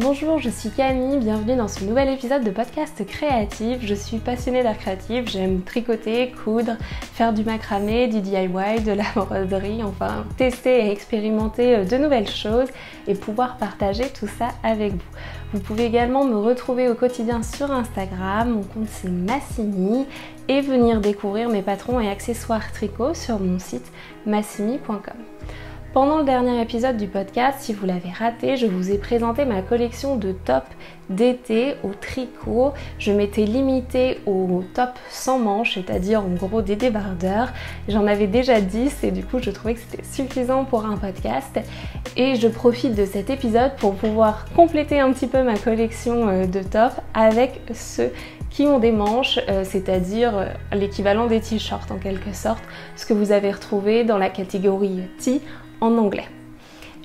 Bonjour, je suis Camille, bienvenue dans ce nouvel épisode de podcast créatif. Je suis passionnée d'art créatif, j'aime tricoter, coudre, faire du macramé, du DIY, de la broderie, enfin tester et expérimenter de nouvelles choses et pouvoir partager tout ça avec vous. Vous pouvez également me retrouver au quotidien sur Instagram, mon compte c'est Massimi, et venir découvrir mes patrons et accessoires tricot sur mon site massimi.com. Pendant le dernier épisode du podcast, si vous l'avez raté, je vous ai présenté ma collection de tops d'été au tricot. Je m'étais limitée aux tops sans manches, c'est-à-dire en gros des débardeurs. J'en avais déjà 10 et du coup je trouvais que c'était suffisant pour un podcast. Et je profite de cet épisode pour pouvoir compléter un petit peu ma collection de tops avec ceux qui ont des manches, c'est-à-dire l'équivalent des t-shirts en quelque sorte, ce que vous avez retrouvé dans la catégorie tee en anglais.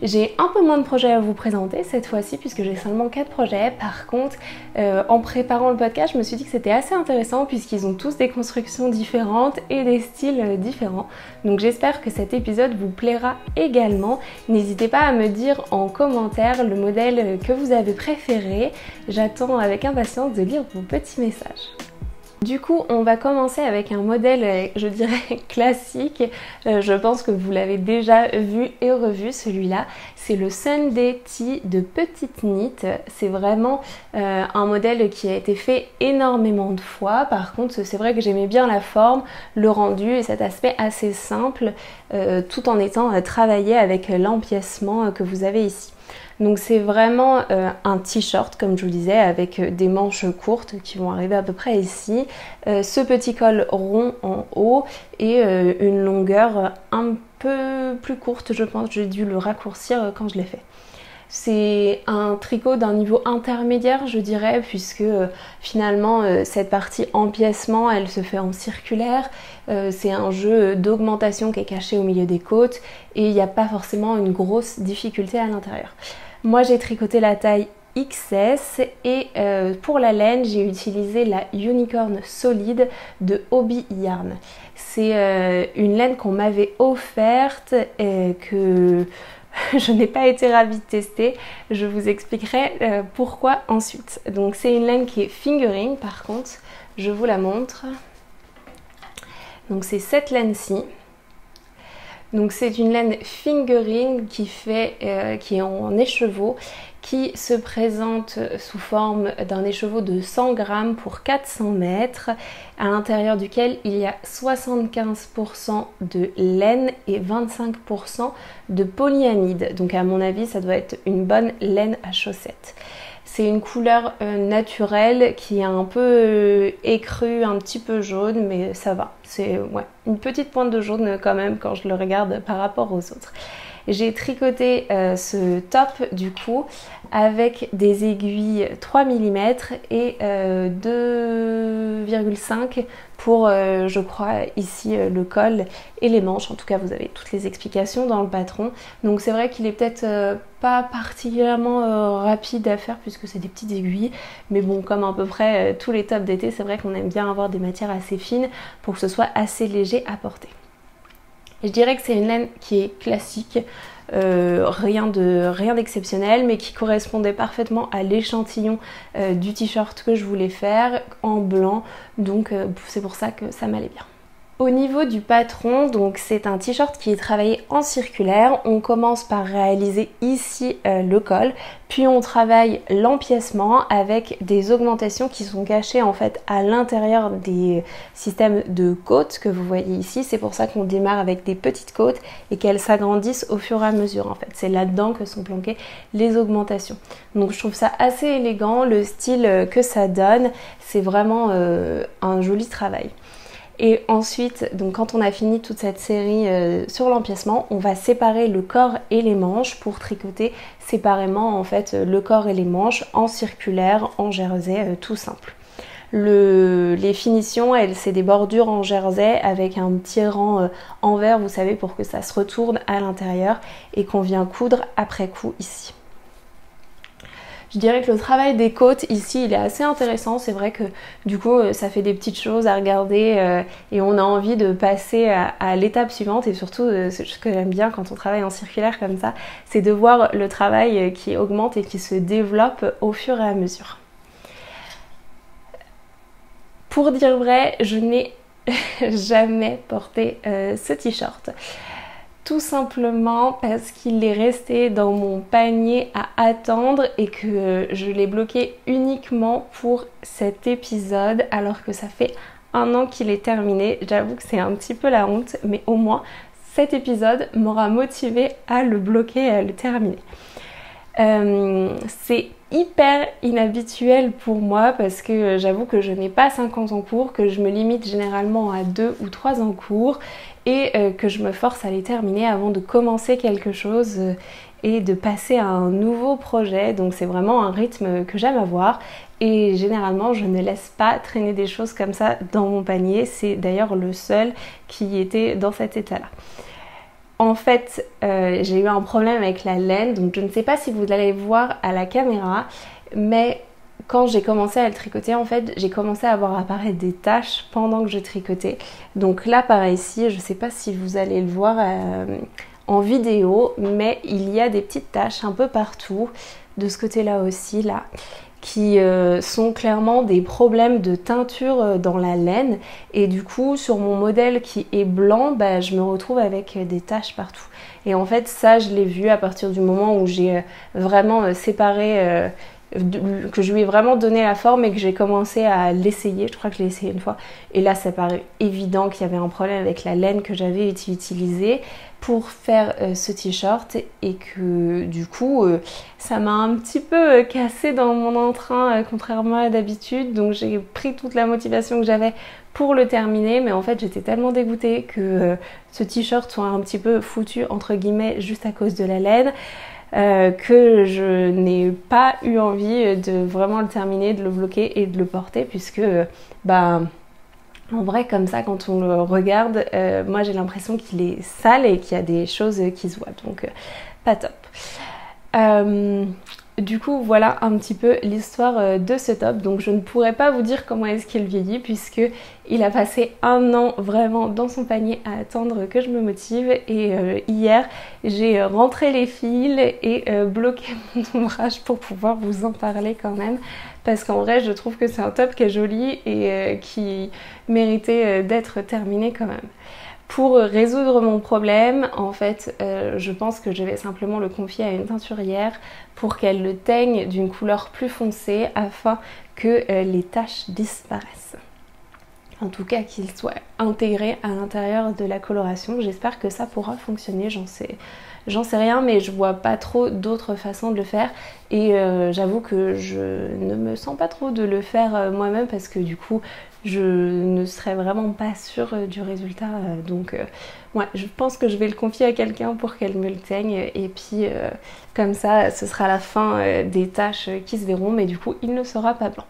J'ai un peu moins de projets à vous présenter cette fois-ci puisque j'ai seulement 4 projets. Par contre, en préparant le podcast, je me suis dit que c'était assez intéressant puisqu'ils ont tous des constructions différentes et des styles différents. Donc j'espère que cet épisode vous plaira également. N'hésitez pas à me dire en commentaire le modèle que vous avez préféré. J'attends avec impatience de lire vos petits messages. Du coup, on va commencer avec un modèle, je dirais, classique. Je pense que vous l'avez déjà vu et revu, celui-là. C'est le Sunday Tee de Petite Knit. C'est vraiment un modèle qui a été fait énormément de fois. Par contre, c'est vrai que j'aimais bien la forme, le rendu et cet aspect assez simple, tout en étant travaillé avec l'empiècement que vous avez ici. Donc c'est vraiment un t-shirt comme je vous disais avec des manches courtes qui vont arriver à peu près ici, ce petit col rond en haut et une longueur un peu plus courte je pense, j'ai dû le raccourcir quand je l'ai fait. C'est un tricot d'un niveau intermédiaire je dirais puisque finalement cette partie empiècement elle se fait en circulaire, c'est un jeu d'augmentation qui est caché au milieu des côtes et il n'y a pas forcément une grosse difficulté à l'intérieur. Moi j'ai tricoté la taille XS et pour la laine j'ai utilisé la Unicorn Solide de Hobby Yarn. C'est une laine qu'on m'avait offerte et que je n'ai pas été ravie de tester, je vous expliquerai pourquoi ensuite. Donc c'est une laine qui est fingering par contre, je vous la montre. Donc c'est cette laine-ci. Donc c'est une laine fingering qui est en écheveau, qui se présente sous forme d'un écheveau de 100 grammes pour 400 mètres, à l'intérieur duquel il y a 75% de laine et 25% de polyamide. Donc à mon avis, ça doit être une bonne laine à chaussettes. C'est une couleur naturelle qui est un peu écrue, un petit peu jaune, mais ça va. C'est une petite pointe de jaune quand même quand je le regarde par rapport aux autres. J'ai tricoté ce top du coup avec des aiguilles 3 mm et 2,5 pour je crois ici le col et les manches. En tout cas vous avez toutes les explications dans le patron. Donc c'est vrai qu'il est peut-être pas particulièrement rapide à faire puisque c'est des petites aiguilles. Mais bon, comme à peu près tous les tops d'été, c'est vrai qu'on aime bien avoir des matières assez fines pour que ce soit assez léger à porter. Et je dirais que c'est une laine qui est classique, rien d'exceptionnel, mais qui correspondait parfaitement à l'échantillon du t-shirt que je voulais faire en blanc, donc c'est pour ça que ça m'allait bien. Au niveau du patron, donc c'est un t-shirt qui est travaillé en circulaire. On commence par réaliser ici le col, puis on travaille l'empiècement avec des augmentations qui sont cachées en fait à l'intérieur des systèmes de côtes que vous voyez ici. C'est pour ça qu'on démarre avec des petites côtes et qu'elles s'agrandissent au fur et à mesure en fait. C'est là-dedans que sont planquées les augmentations. Donc je trouve ça assez élégant, le style que ça donne, c'est vraiment un joli travail. Et ensuite, donc quand on a fini toute cette série sur l'empiècement, on va séparer le corps et les manches pour tricoter séparément en fait le corps et les manches en circulaire, en jersey, tout simple. Les finitions, c'est des bordures en jersey avec un petit rang envers, vous savez, pour que ça se retourne à l'intérieur et qu'on vient coudre après coup ici. Je dirais que le travail des côtes ici il est assez intéressant, c'est vrai que du coup ça fait des petites choses à regarder et on a envie de passer à l'étape suivante et surtout ce que j'aime bien quand on travaille en circulaire comme ça, c'est de voir le travail qui augmente et qui se développe au fur et à mesure. Pour dire vrai, je n'ai jamais porté ce t-shirt. Tout simplement parce qu'il est resté dans mon panier à attendre et que je l'ai bloqué uniquement pour cet épisode alors que ça fait 1 an qu'il est terminé. J'avoue que c'est un petit peu la honte, mais au moins cet épisode m'aura motivée à le bloquer et à le terminer. C'est hyper inhabituel pour moi parce que j'avoue que je n'ai pas 5 ans en cours, que je me limite généralement à 2 ou 3 en cours et que je me force à les terminer avant de commencer quelque chose et de passer à un nouveau projet. Donc c'est vraiment un rythme que j'aime avoir et généralement je ne laisse pas traîner des choses comme ça dans mon panier. C'est d'ailleurs le seul qui était dans cet état-là. En fait, j'ai eu un problème avec la laine, donc je ne sais pas si vous allez voir à la caméra, mais quand j'ai commencé à le tricoter, en fait, j'ai commencé à voir apparaître des taches pendant que je tricotais. Donc là, par ici, je ne sais pas si vous allez le voir en vidéo, mais il y a des petites taches un peu partout, de ce côté-là aussi, là, qui sont clairement des problèmes de teinture dans la laine et du coup sur mon modèle qui est blanc, je me retrouve avec des taches partout. Et en fait ça je l'ai vu à partir du moment où j'ai vraiment séparé, que je lui ai vraiment donné la forme et que j'ai commencé à l'essayer. Je crois que je l'ai essayé une fois et là ça paraît évident qu'il y avait un problème avec la laine que j'avais utilisée pour faire ce t-shirt et que du coup ça m'a un petit peu cassé dans mon entrain contrairement à d'habitude, donc j'ai pris toute la motivation que j'avais pour le terminer, mais en fait j'étais tellement dégoûtée que ce t-shirt soit un petit peu foutu entre guillemets juste à cause de la laine que je n'ai pas eu envie de vraiment le terminer, de le bloquer et de le porter puisque en vrai, comme ça, quand on le regarde, moi j'ai l'impression qu'il est sale et qu'il y a des choses qui se voient, donc pas top. Du coup, voilà un petit peu l'histoire de ce top. Donc je ne pourrais pas vous dire comment est-ce qu'il vieillit puisque il a passé 1 an vraiment dans son panier à attendre que je me motive et hier j'ai rentré les fils et bloqué mon ombrage pour pouvoir vous en parler quand même. Parce qu'en vrai, je trouve que c'est un top qui est joli et qui méritait d'être terminé quand même. Pour résoudre mon problème, en fait, je pense que je vais simplement le confier à une teinturière pour qu'elle le teigne d'une couleur plus foncée afin que les taches disparaissent. En tout cas, qu'il soit intégré à l'intérieur de la coloration. J'espère que ça pourra fonctionner, j'en sais rien, mais je vois pas trop d'autres façons de le faire et j'avoue que je ne me sens pas trop de le faire moi-même parce que du coup je ne serais vraiment pas sûre du résultat, donc ouais, je pense que je vais le confier à quelqu'un pour qu'elle me le teigne et puis comme ça ce sera la fin des taches qui se verront, mais du coup il ne sera pas blanc.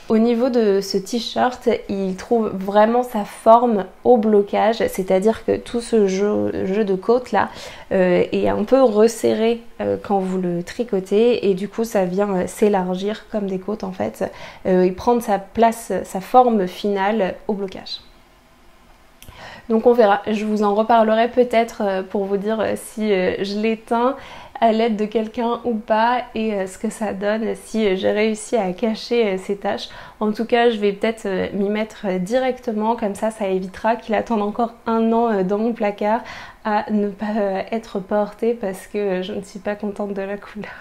Au niveau de ce t-shirt, il trouve vraiment sa forme au blocage, c'est-à-dire que tout ce jeu de côte là est un peu resserré quand vous le tricotez et du coup ça vient s'élargir comme des côtes en fait et prendre sa place, sa forme finale au blocage. Donc on verra, je vous en reparlerai peut-être pour vous dire si je l'éteins à l'aide de quelqu'un ou pas et ce que ça donne, si j'ai réussi à cacher ces taches. En tout cas, je vais peut-être m'y mettre directement, comme ça évitera qu'il attende encore 1 an dans mon placard à ne pas être porté parce que je ne suis pas contente de la couleur.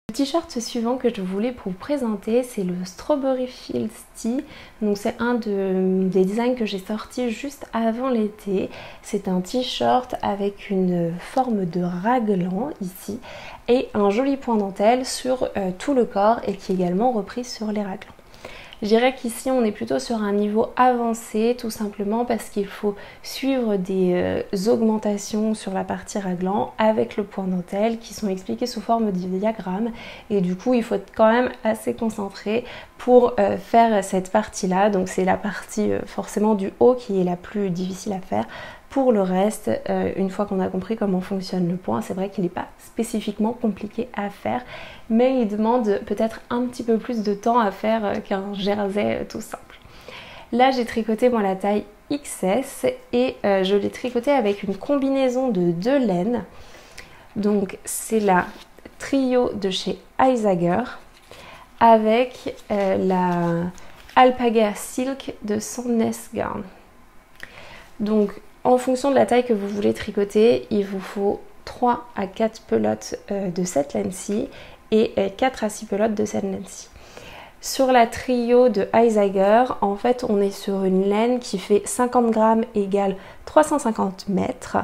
Le t-shirt suivant que je voulais vous présenter, c'est le Strawberry Fields Tee. Donc c'est un des designs que j'ai sorti juste avant l'été. C'est un t-shirt avec une forme de raglan ici et un joli point dentelle sur tout le corps et qui est également repris sur les raglans. Je dirais qu'ici on est plutôt sur un niveau avancé tout simplement parce qu'il faut suivre des augmentations sur la partie raglan avec le point dentelle qui sont expliquées sous forme de diagramme et du coup il faut être quand même assez concentré pour faire cette partie là. Donc c'est la partie forcément du haut qui est la plus difficile à faire Pour le reste, une fois qu'on a compris comment fonctionne le point, c'est vrai qu'il n'est pas spécifiquement compliqué à faire, mais il demande peut-être un petit peu plus de temps à faire qu'un jersey tout simple. Là, j'ai tricoté moi la taille XS et je l'ai tricoté avec une combinaison de 2 laines. Donc c'est la trio de chez Isager avec la Alpaga Silk de Sandnes Garn. Donc en fonction de la taille que vous voulez tricoter, il vous faut 3 à 4 pelotes de cette laine-ci et 4 à 6 pelotes de cette laine-ci. Sur la trio de Isager, en fait on est sur une laine qui fait 50 grammes égale 350 mètres.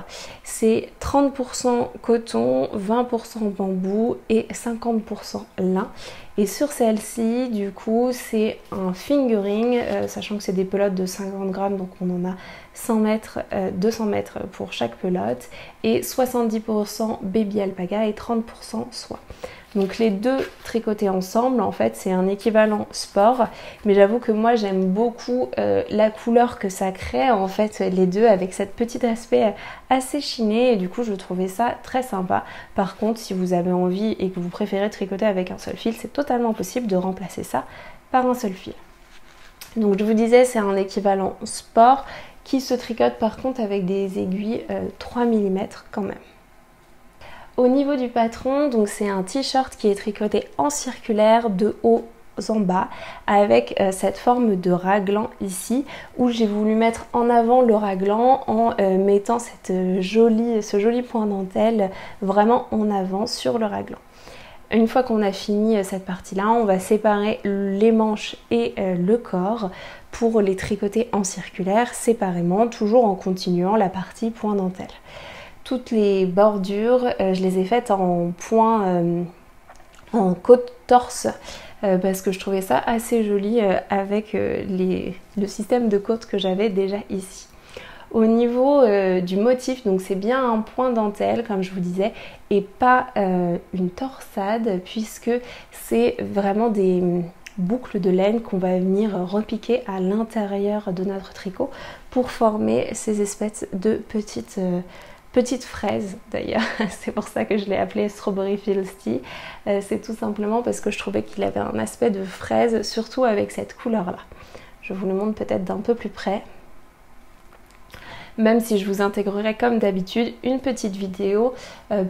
C'est 30% coton, 20% bambou et 50% lin. Et sur celle-ci, du coup, c'est un fingering, sachant que c'est des pelotes de 50 grammes, donc on en a 100 mètres, 200 mètres pour chaque pelote, et 70% baby alpaga et 30% soie. Donc les deux tricotés ensemble, en fait, c'est un équivalent sport, mais j'avoue que moi j'aime beaucoup la couleur que ça crée, en fait, les deux, avec cette petit aspect assez chiné, et du coup je trouvais ça très sympa. Par contre, si vous avez envie et que vous préférez tricoter avec un seul fil, c'est totalement possible de remplacer ça par un seul fil. Donc je vous disais, c'est un équivalent sport qui se tricote par contre avec des aiguilles 3 mm quand même. Au niveau du patron, donc c'est un t-shirt qui est tricoté en circulaire de haut en bas avec cette forme de raglan ici, où j'ai voulu mettre en avant le raglan en mettant ce joli point dentelle vraiment en avant sur le raglan. Une fois qu'on a fini cette partie-là, on va séparer les manches et le corps pour les tricoter en circulaire séparément, toujours en continuant la partie point dentelle. Toutes les bordures, je les ai faites en point, en côte torse, parce que je trouvais ça assez joli avec le système de côte que j'avais déjà ici. Au niveau du motif, donc c'est bien un point dentelle comme je vous disais et pas une torsade, puisque c'est vraiment des boucles de laine qu'on va venir repiquer à l'intérieur de notre tricot pour former ces espèces de petites fraises d'ailleurs. C'est pour ça que je l'ai appelé Strawberry Feisty. C'est tout simplement parce que je trouvais qu'il avait un aspect de fraise, surtout avec cette couleur là. Je vous le montre peut-être d'un peu plus près, même si je vous intégrerai comme d'habitude une petite vidéo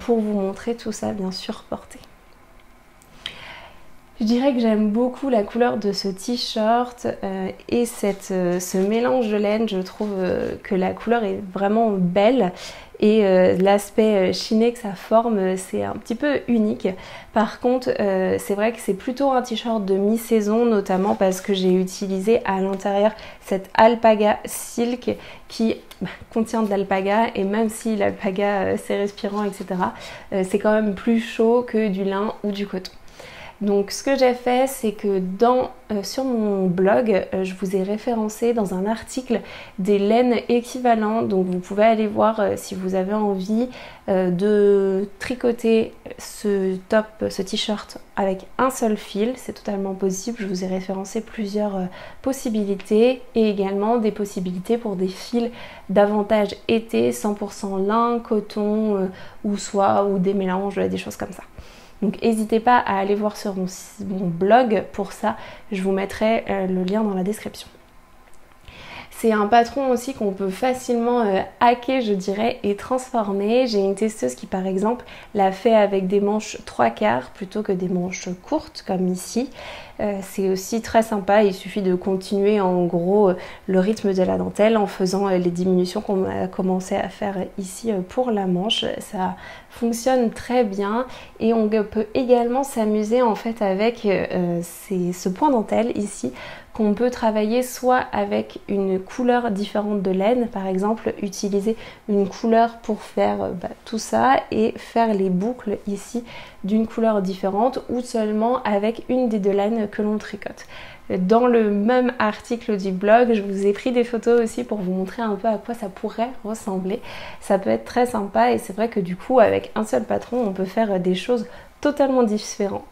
pour vous montrer tout ça bien sûr porté. Je dirais que j'aime beaucoup la couleur de ce t-shirt et ce mélange de laine. Je trouve que la couleur est vraiment belle et l'aspect chiné que ça forme, c'est un petit peu unique. Par contre, c'est vrai que c'est plutôt un t-shirt de mi-saison, notamment parce que j'ai utilisé à l'intérieur cette alpaga silk qui contient de l'alpaga, et même si l'alpaga c'est respirant, etc., c'est quand même plus chaud que du lin ou du coton. Donc ce que j'ai fait, c'est que sur mon blog, je vous ai référencé dans un article des laines équivalentes. Donc vous pouvez aller voir si vous avez envie de tricoter ce t-shirt avec un seul fil. C'est totalement possible. Je vous ai référencé plusieurs possibilités et également des possibilités pour des fils davantage été, 100% lin, coton ou soie, ou des mélanges, des choses comme ça. Donc n'hésitez pas à aller voir sur mon blog pour ça, je vous mettrai le lien dans la description. C'est un patron aussi qu'on peut facilement hacker, je dirais, et transformer. J'ai une testeuse qui par exemple l'a fait avec des manches 3/4 plutôt que des manches courtes comme ici. C'est aussi très sympa, il suffit de continuer en gros le rythme de la dentelle en faisant les diminutions qu'on a commencé à faire ici pour la manche. Ça fonctionne très bien et on peut également s'amuser en fait avec ce point dentelle ici, qu'on peut travailler soit avec une couleur différente de laine, par exemple utiliser une couleur pour faire tout ça et faire les boucles ici d'une couleur différente, ou seulement avec une des deux laines que l'on tricote. Dans le même article du blog, je vous ai pris des photos aussi pour vous montrer un peu à quoi ça pourrait ressembler. Ça peut être très sympa et c'est vrai que du coup avec un seul patron on peut faire des choses totalement différentes.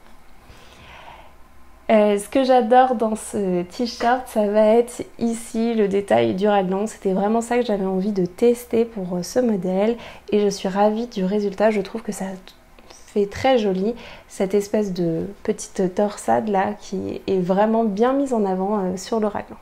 Ce que j'adore dans ce t-shirt, ça va être ici le détail du raglan. C'était vraiment ça que j'avais envie de tester pour ce modèle et je suis ravie du résultat. Je trouve que ça fait très joli, cette espèce de petite torsade là qui est vraiment bien mise en avant sur le raglan.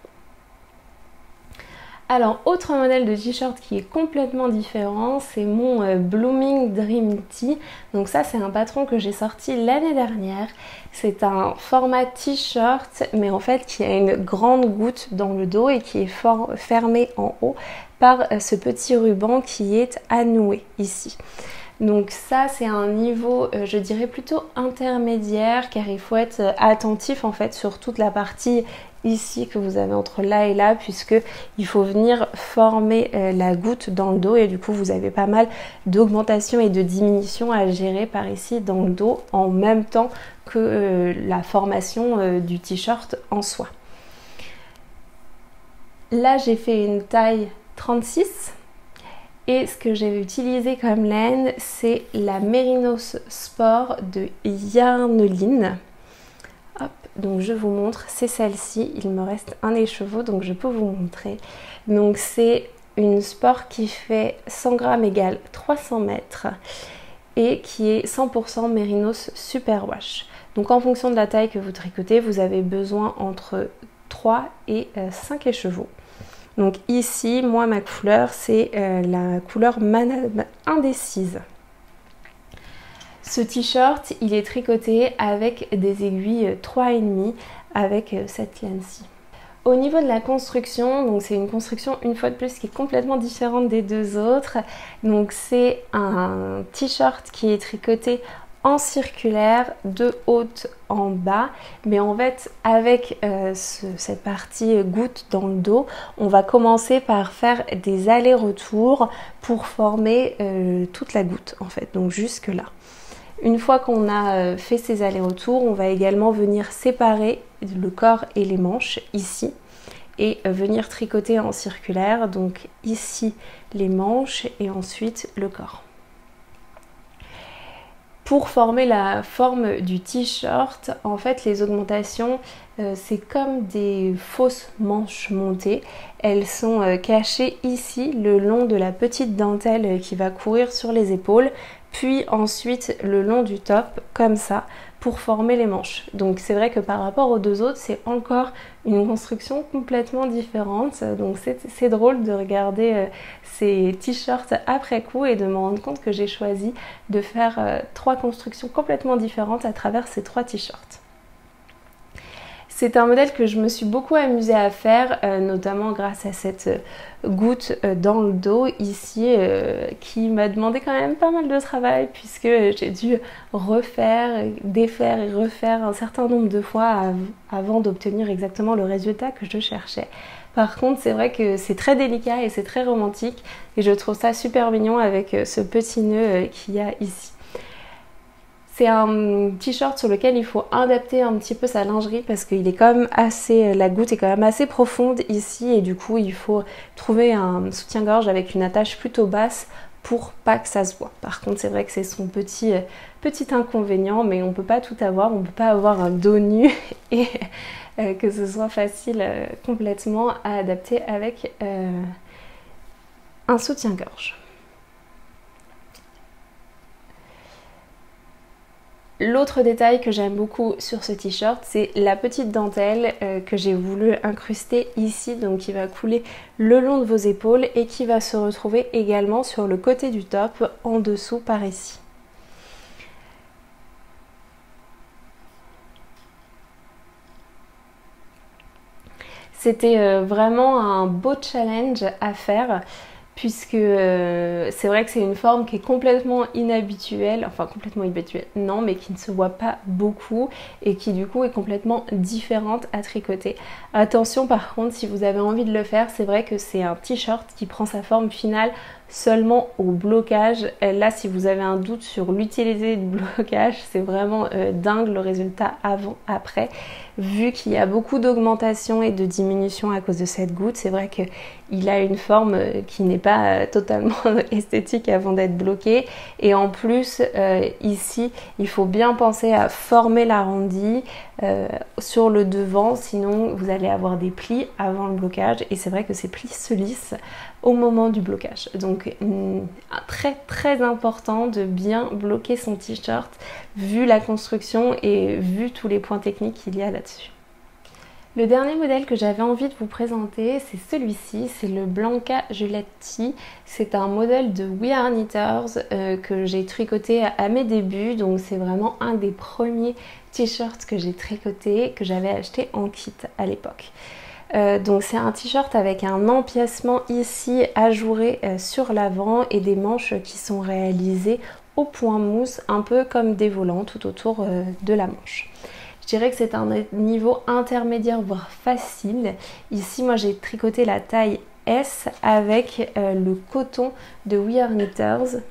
Alors, autre modèle de t-shirt qui est complètement différent, c'est mon Blooming Dream Tee. Donc ça, c'est un patron que j'ai sorti l'année dernière. C'est un format t-shirt, mais en fait qui a une grande goutte dans le dos et qui est fermé en haut par ce petit ruban qui est à nouer ici. Donc ça, c'est un niveau, je dirais plutôt intermédiaire, car il faut être attentif en fait sur toute la partie ici que vous avez entre là et là, puisque il faut venir former la goutte dans le dos et du coup vous avez pas mal d'augmentation et de diminution à gérer par ici dans le dos en même temps que la formation du t-shirt en soi. Là, j'ai fait une taille 36. Et ce que j'ai utilisé comme laine, c'est la Mérinos Sport de Yarneline. Hop, donc je vous montre, c'est celle-ci. Il me reste un écheveau, donc je peux vous montrer. Donc c'est une Sport qui fait 100 grammes égale 300 mètres et qui est 100% Mérinos Superwash. Donc en fonction de la taille que vous tricotez, vous avez besoin entre 3 et 5 écheveaux. Donc ici, moi, ma couleur, c'est la couleur indécise. Ce t-shirt, il est tricoté avec des aiguilles 3,5 avec cette laine-ci. Au niveau de la construction, donc c'est une construction une fois de plus qui est complètement différente des deux autres. Donc c'est un t-shirt qui est tricoté en circulaire de haut en bas, mais en fait avec cette partie goutte dans le dos, on va commencer par faire des allers-retours pour former toute la goutte en fait, donc jusque là. Une fois qu'on a fait ces allers-retours, on va également venir séparer le corps et les manches ici et venir tricoter en circulaire, donc ici les manches et ensuite le corps. Pour former la forme du t-shirt, en fait les augmentations, c'est comme des fausses manches montées. Elles sont cachées ici le long de la petite dentelle qui va courir sur les épaules, puis ensuite le long du top, comme ça, pour former les manches. Donc c'est vrai que par rapport aux deux autres, c'est encore une construction complètement différente. Donc c'est drôle de regarder ces t-shirts après coup et de me rendre compte que j'ai choisi de faire 3 constructions complètement différentes à travers ces 3 t-shirts. C'est un modèle que je me suis beaucoup amusée à faire, notamment grâce à cette goutte dans le dos ici qui m'a demandé quand même pas mal de travail puisque j'ai dû refaire, défaire et refaire un certain nombre de fois avant d'obtenir exactement le résultat que je cherchais. Par contre, c'est vrai que c'est très délicat et c'est très romantique et je trouve ça super mignon avec ce petit nœud qu'il y a ici. C'est un t-shirt sur lequel il faut adapter un petit peu sa lingerie parce qu'il est quand même assez, la goutte est quand même assez profonde ici et du coup il faut trouver un soutien-gorge avec une attache plutôt basse pour pas que ça se voit. Par contre c'est vrai que c'est son petit inconvénient, mais on peut pas tout avoir, on peut pas avoir un dos nu et que ce soit facile complètement à adapter avec un soutien-gorge. L'autre détail que j'aime beaucoup sur ce t-shirt, c'est la petite dentelle que j'ai voulu incruster ici, donc qui va couler le long de vos épaules et qui va se retrouver également sur le côté du top, en dessous par ici. C'était vraiment un beau challenge à faire. Puisque c'est vrai que c'est une forme qui est complètement inhabituelle, enfin complètement inhabituelle, non, mais qui ne se voit pas beaucoup et qui du coup est complètement différente à tricoter. Attention par contre, si vous avez envie de le faire, c'est vrai que c'est un t-shirt qui prend sa forme finale seulement au blocage. Là, si vous avez un doute sur l'utilité du blocage, c'est vraiment dingue le résultat avant-après. Vu qu'il y a beaucoup d'augmentation et de diminution à cause de cette goutte, c'est vrai qu'il a une forme qui n'est pas totalement esthétique avant d'être bloqué. Et en plus, ici, il faut bien penser à former l'arrondi sur le devant, sinon vous allez avoir des plis avant le blocage. Et c'est vrai que ces plis se lissent au moment du blocage. Donc très très important de bien bloquer son t-shirt vu la construction et vu tous les points techniques qu'il y a là-dessus. Le dernier modèle que j'avais envie de vous présenter, c'est celui-ci, c'est le Blanca Juletti. C'est un modèle de We Are Knitters que j'ai tricoté à mes débuts, donc c'est vraiment un des premiers t-shirts que j'ai tricoté, que j'avais acheté en kit à l'époque. Donc c'est un t-shirt avec un empiècement ici ajouré sur l'avant et des manches qui sont réalisées au point mousse, un peu comme des volants tout autour de la manche. Je dirais que c'est un niveau intermédiaire voire facile. Ici moi j'ai tricoté la taille S avec le coton de We Are Knitters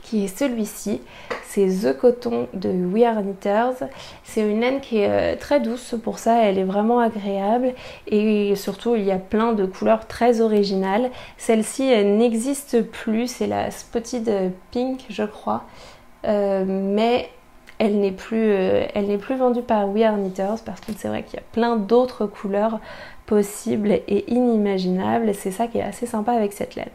qui est celui-ci. C'est The Coton de We Are Knitters. C'est une laine qui est très douce, pour ça elle est vraiment agréable et surtout il y a plein de couleurs très originales. Celle-ci n'existe plus, c'est la Spotted Pink je crois, mais elle n'est plus vendue par We Are Knitters. Par contre c'est vrai qu'il y a plein d'autres couleurs possibles et inimaginables. C'est ça qui est assez sympa avec cette laine.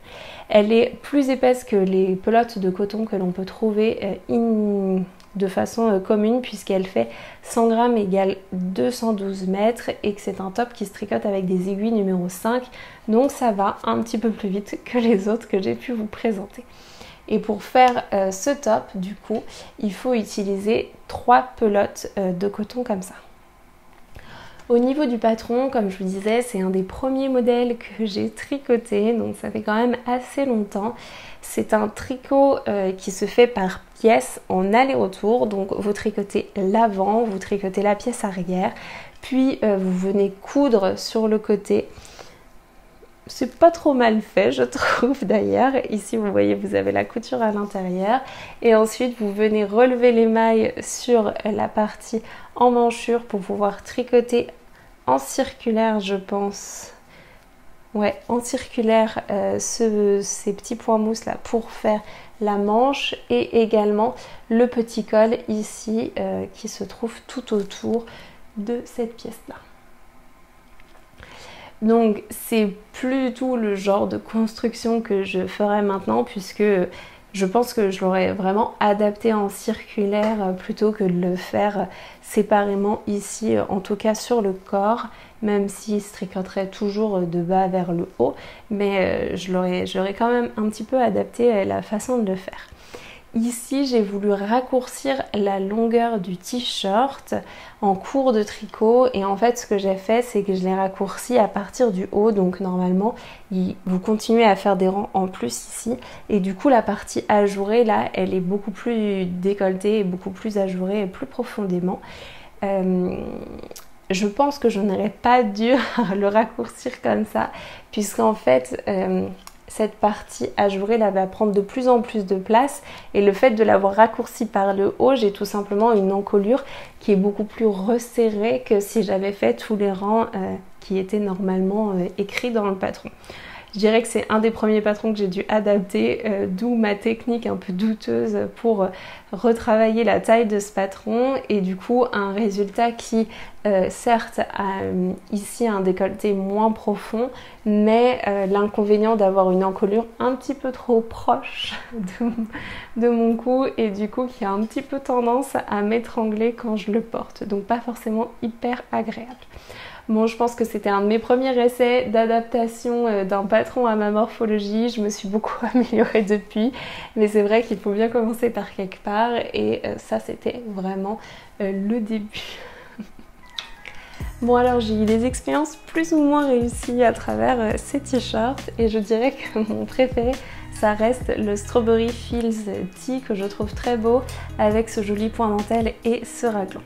Elle est plus épaisse que les pelotes de coton que l'on peut trouver de façon commune, puisqu'elle fait 100 grammes égale 212 mètres et que c'est un top qui se tricote avec des aiguilles numéro 5. Donc ça va un petit peu plus vite que les autres que j'ai pu vous présenter. Et pour faire ce top, du coup, il faut utiliser 3 pelotes de coton comme ça. Au niveau du patron, comme je vous disais, c'est un des premiers modèles que j'ai tricoté, donc ça fait quand même assez longtemps. C'est un tricot qui se fait par pièce en aller-retour, donc vous tricotez l'avant, vous tricotez la pièce arrière, puis vous venez coudre sur le côté. C'est pas trop mal fait, je trouve d'ailleurs. Ici, vous voyez, vous avez la couture à l'intérieur. Et ensuite, vous venez relever les mailles sur la partie emmanchure pour pouvoir tricoter en circulaire, je pense. Ouais, en circulaire, ces petits points mousse là pour faire la manche. Et également le petit col ici qui se trouve tout autour de cette pièce-là. Donc c'est plus du tout le genre de construction que je ferai maintenant, puisque je pense que je l'aurais vraiment adapté en circulaire plutôt que de le faire séparément ici, en tout cas sur le corps, même s'il se tricoterait toujours de bas vers le haut, mais je l'aurais quand même un petit peu adapté la façon de le faire. Ici, j'ai voulu raccourcir la longueur du t-shirt en cours de tricot et en fait ce que j'ai fait c'est que je l'ai raccourci à partir du haut, donc normalement vous continuez à faire des rangs en plus ici et du coup la partie ajourée là elle est beaucoup plus décolletée et beaucoup plus ajourée et plus profondément. Je pense que je n'aurais pas dû le raccourcir comme ça puisqu'en fait cette partie ajourée là va prendre de plus en plus de place et le fait de l'avoir raccourci par le haut, j'ai tout simplement une encolure qui est beaucoup plus resserrée que si j'avais fait tous les rangs qui étaient normalement écrits dans le patron. Je dirais que c'est un des premiers patrons que j'ai dû adapter, d'où ma technique un peu douteuse pour retravailler la taille de ce patron et du coup un résultat qui certes a ici un décolleté moins profond, mais l'inconvénient d'avoir une encolure un petit peu trop proche de mon cou et du coup qui a un petit peu tendance à m'étrangler quand je le porte, donc pas forcément hyper agréable. Bon, je pense que c'était un de mes premiers essais d'adaptation d'un patron à ma morphologie. Je me suis beaucoup améliorée depuis, mais c'est vrai qu'il faut bien commencer par quelque part et ça c'était vraiment le début. Bon alors j'ai eu des expériences plus ou moins réussies à travers ces t-shirts et je dirais que mon préféré ça reste le Strawberry Fields Tee que je trouve très beau avec ce joli point dentelle et ce raglan.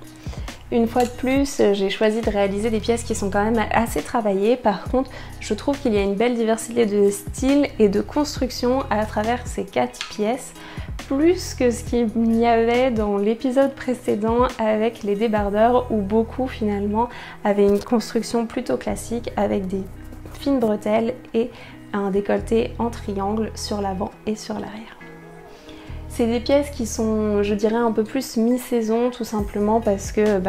Une fois de plus, j'ai choisi de réaliser des pièces qui sont quand même assez travaillées. Par contre, je trouve qu'il y a une belle diversité de styles et de construction à travers ces 4 pièces, plus que ce qu'il y avait dans l'épisode précédent avec les débardeurs où beaucoup finalement avaient une construction plutôt classique avec des fines bretelles et un décolleté en triangle sur l'avant et sur l'arrière. C'est des pièces qui sont, je dirais, un peu plus mi-saison, tout simplement parce que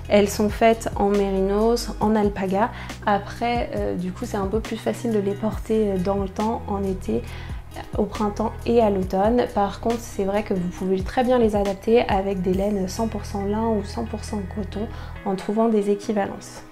elles sont faites en mérinos, en alpaga. Après, du coup, c'est un peu plus facile de les porter dans le temps, en été, au printemps et à l'automne. Par contre, c'est vrai que vous pouvez très bien les adapter avec des laines 100% lin ou 100% coton en trouvant des équivalences.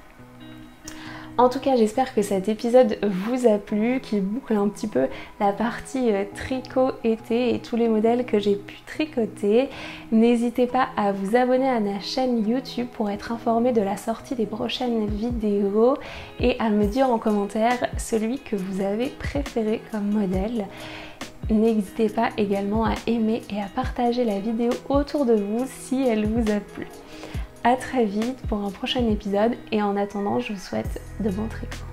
En tout cas, j'espère que cet épisode vous a plu, qu'il boucle un petit peu la partie tricot été et tous les modèles que j'ai pu tricoter. N'hésitez pas à vous abonner à ma chaîne YouTube pour être informé de la sortie des prochaines vidéos et à me dire en commentaire celui que vous avez préféré comme modèle. N'hésitez pas également à aimer et à partager la vidéo autour de vous si elle vous a plu. A très vite pour un prochain épisode et en attendant, je vous souhaite de bons tricots.